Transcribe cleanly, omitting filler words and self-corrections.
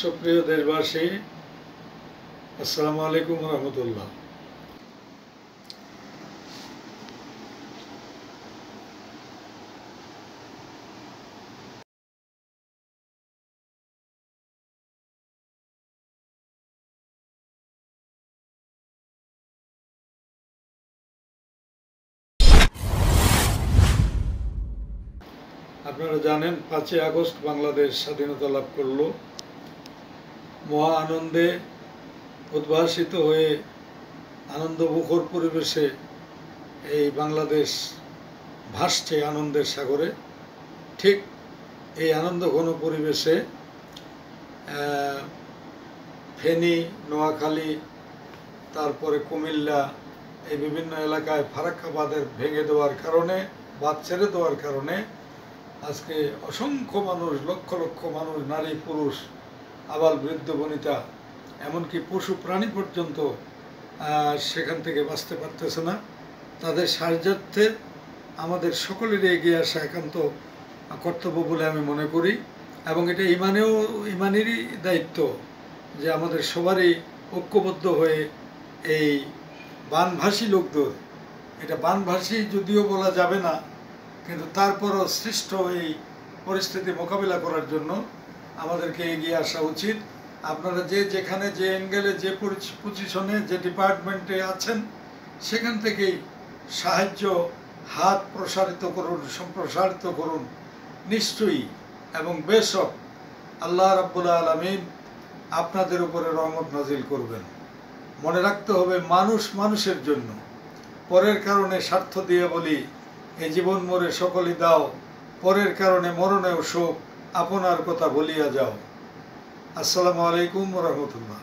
সুপ্রিয় দেশবাসী, আসসালামু আলাইকুম রহমতুল্লাহ। আপনারা জানেন 5ই আগস্ট বাংলাদেশ স্বাধীনতা লাভ করল। মহা আনন্দে উদ্ভাসিত হয়ে আনন্দমুখর পরিবেশে এই বাংলাদেশ ভাসছে আনন্দের সাগরে। ঠিক এই আনন্দঘন পরিবেশে ফেনী, নোয়াখালী, তারপরে কুমিল্লা, এই বিভিন্ন এলাকায় ফারাক্কা বাঁধের ভেঙে দেওয়ার কারণে, বাঁধ ছেড়ে দেওয়ার কারণে আজকে অসংখ্য মানুষ, লক্ষ লক্ষ মানুষ, নারী পুরুষ, আবাল বৃদ্ধ বনিতা, এমনকি পশু প্রাণী পর্যন্ত সেখান থেকে বাঁচতে পারতেছে না। তাদের সাহায্যার্থে আমাদের সকলেরই এগিয়ে আসা একান্ত কর্তব্য বলে আমি মনে করি, এবং এটা ইমানেরই দায়িত্ব যে আমাদের সবারই ঐক্যবদ্ধ হয়ে এই বানভাসী লোকদের, এটা বানভাসী যদিও বলা যাবে না, কিন্তু তারপরও সৃষ্ট এই পরিস্থিতি মোকাবিলা করার জন্য আমাদেরকে এগিয়ে আসা উচিত। আপনারা যে যেখানে, যে অ্যাঙ্গেলে, যে পজিশনে, যে ডিপার্টমেন্টে আছেন, সেখান থেকেই সাহায্য হাত সম্প্রসারিত করুন নিশ্চয়ই, এবং বেশক আল্লাহ রাব্বুল আলামিন আপনাদের উপরে রহমত নাজিল করবেন। মনে রাখতে হবে, মানুষ মানুষের জন্য, পরের কারণে স্বার্থ দিয়ে বলি এ জীবন মরে সকলই দাও, পরের কারণে মরণেও শোক, আপনার কথা বলিয়া যাও। আসসালামু আলাইকুম ওয়া রাহমাতুল্লাহ।